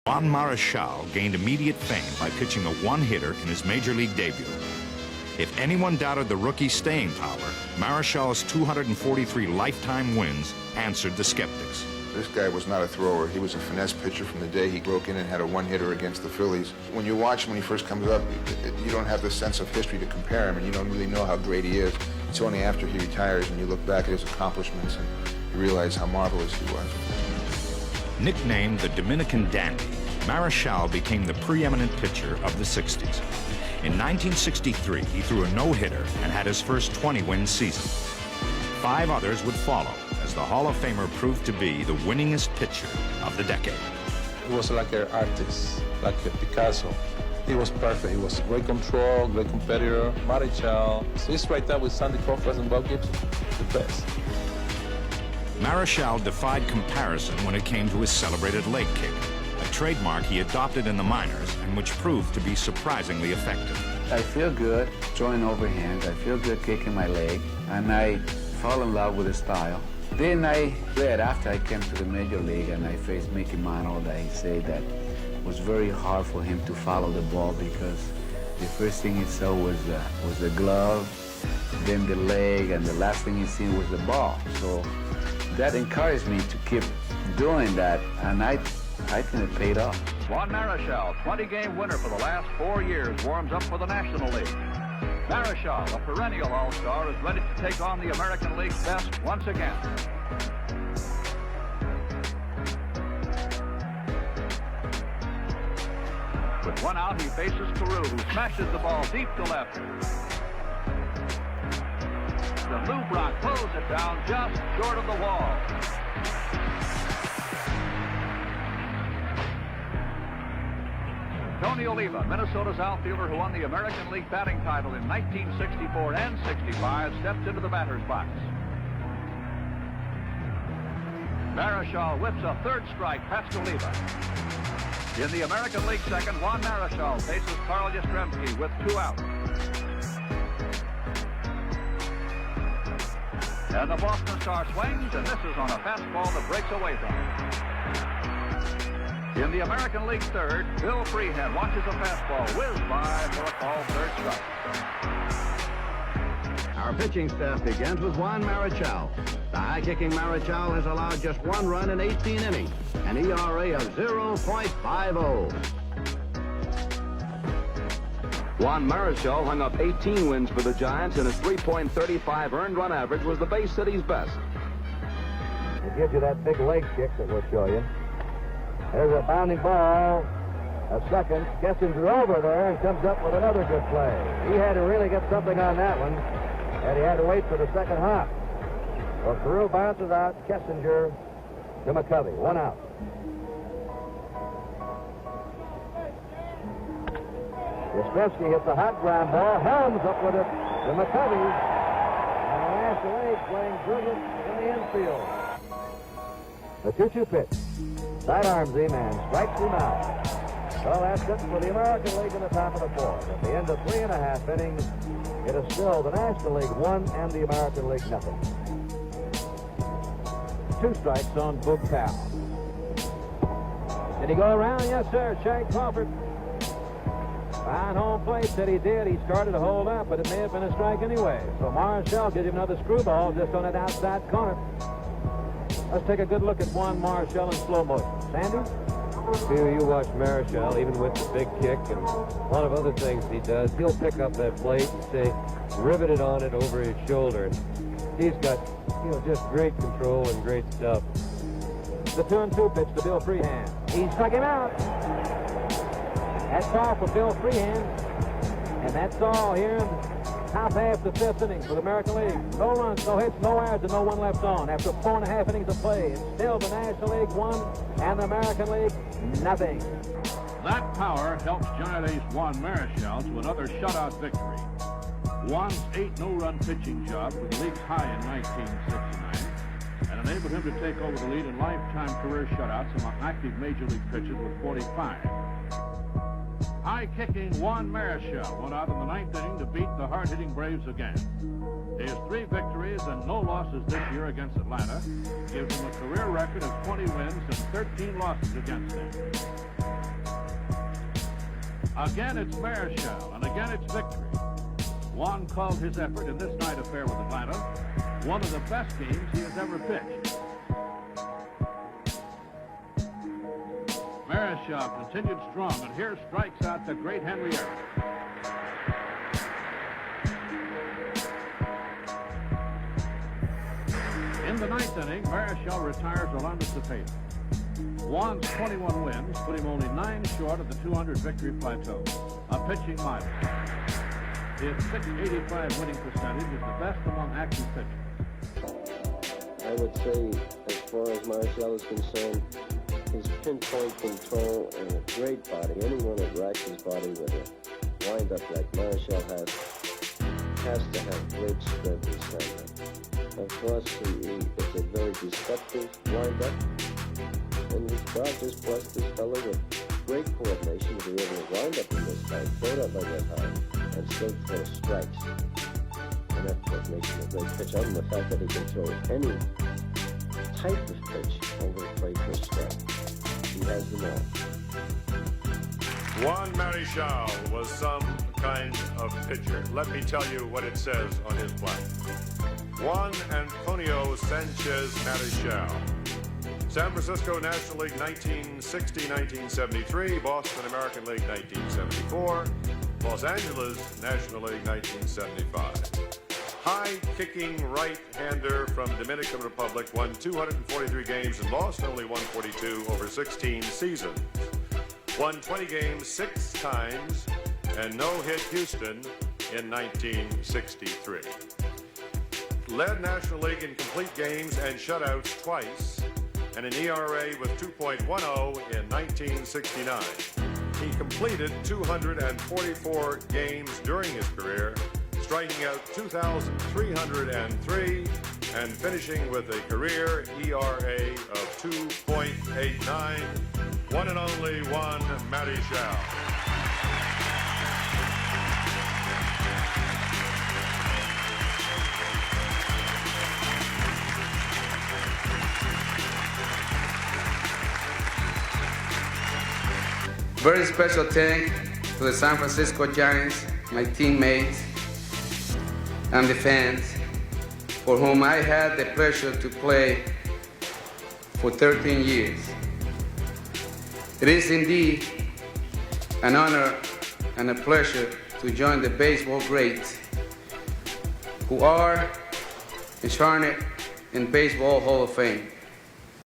Juan Marichal gained immediate fame by pitching a one-hitter in his major league debut. If anyone doubted the rookie's staying power, Marichal's 243 lifetime wins answered the skeptics. This guy was not a thrower. He was a finesse pitcher from the day he broke in and had a one-hitter against the Phillies. When you watch him when he first comes up, you don't have the sense of history to compare him, and you don't really know how great he is. It's only after he retires and you look back at his accomplishments and you realize how marvelous he was. Nicknamed the Dominican Dandy, Marichal became the preeminent pitcher of the 60s. In 1963, he threw a no-hitter and had his first 20-win season. 5 others would follow, as the Hall of Famer proved to be the winningest pitcher of the decade. He was like an artist, like a Picasso. He was perfect. He was great control, great competitor. Marichal. So he's right there with Sandy Koufax and Bob Gibson, the best. Marichal defied comparison when it came to his celebrated leg kick, a trademark he adopted in the minors and which proved to be surprisingly effective. I feel good throwing overhand. I feel good kicking my leg, and I fall in love with the style. Then I read after I came to the major league and I faced Mickey Mantle that he said that it was very hard for him to follow the ball because the first thing he saw was the glove, then the leg, and the last thing he seen was the ball. So that encouraged me to keep doing that, and I think it paid off. Juan Marichal, 20-game winner for the last 4 years, warms up for the National League. Marichal, a perennial all-star, is ready to take on the American League's best once again. With one out, he faces Carew, who smashes the ball deep to left. The Lou Brock pulls it down just short of the wall. Tony Oliva, Minnesota's outfielder who won the American League batting title in 1964 and 65, steps into the batter's box. Marichal whips a third strike past Oliva. In the American League second, Juan Marichal faces Carl Yastrzemski with 2 out. And the Boston Star swings and misses on a fastball that breaks away from him. In the American League third, Bill Freehan watches a fastball whiz by for a called third strike. Our pitching staff begins with Juan Marichal. The high-kicking Marichal has allowed just 1 run in 18 innings, an ERA of 0.50. Juan Marichal hung up 18 wins for the Giants, and his 3.35 earned run average was the Bay City's best. It gives you that big leg kick that we'll show you. There's a bounding ball. A second. Kissinger over there and comes up with another good play. He had to really get something on that one, and he had to wait for the second half. Well, Carew bounces out. Kissinger to McCovey. 1 out. Yastrzemski hits a hot ground ball. Helms up with it to McCovey. And the National League playing brilliant in the infield. The 2-2 pitch. Sidearm Z-man strikes him out. So that's it for the American League in the top of the 4th. At the end of 3.5 innings, it is still the National League 1 and the American League nothing. 2 strikes on Boog Powell. Did he go around? Yes, sir. Shag Crawford. Fine home plate said he did. He started to hold up, but it may have been a strike anyway. So Marichal gives him another screwball just on that outside corner. Let's take a good look at Juan Marichal in slow motion. Sandy? You watch Marichal, even with the big kick and a lot of other things he does, he'll pick up that plate and say, riveted on it over his shoulder. He's got, just great control and great stuff. The 2-2 pitch to Bill Freehan. He struck him out. That's all for Bill Freehan. And that's all here in the top half of the 5th inning for the American League. No runs, no hits, no errors, and no one left on. After 4.5 innings of play, it's still the National League 1 and the American League nothing. That power helps Giant ace Juan Marichal to another shutout victory. Juan's 8 no-run pitching job for the league's high in 1969 and enabled him to take over the lead in lifetime career shutouts among active major league pitchers with 45. High-kicking Juan Marichal went out in the 9th inning to beat the hard-hitting Braves again. His 3 victories and no losses this year against Atlanta gives him a career record of 20 wins and 13 losses against them. Again, it's Marichal, and again, it's victory. Juan called his effort in this night affair with Atlanta one of the best games he has ever pitched. Marichal continued strong, and here strikes out the great Henry Aaron. In the ninth inning, Marichal retires Orlando Cepeda. Juan's 21 wins put him only 9 short of the 200 victory plateau, a pitching milestone. His .685 winning percentage is the best among active pitchers. I would say, as far as Marichal is concerned, his pinpoint control and a great body. Anyone that racks his body with a wind-up like Marichal has to have great strength and stamina. Of course, it's a very deceptive wind-up, and God just blessed this fellow with great coordination to be able to wind up in this time, throw it up like that high, and still throw strikes. And that's what makes him a great pitcher. Other than the fact that he can throw any type of pitch over the plate for a strike. He has them all. Juan Marichal was some kind of pitcher. Let me tell you what it says on his plaque. Juan Antonio Sanchez Marichal. San Francisco National League 1960-1973, Boston American League 1974, Los Angeles National League 1975. High-kicking right-hander from Dominican Republic, won 243 games and lost only 142 over 16 seasons. Won 20 games 6 times and no-hit Houston in 1963. Led National League in complete games and shutouts twice, and an ERA with 2.10 in 1969. He completed 244 games during his career, striking out 2,303 and finishing with a career ERA of 2.89. One and only Juan Marichal. Very special thanks to the San Francisco Giants, my teammates, and the fans, for whom I had the pleasure to play for 13 years. It is indeed an honor and a pleasure to join the baseball greats who are incarnate in Baseball Hall of Fame.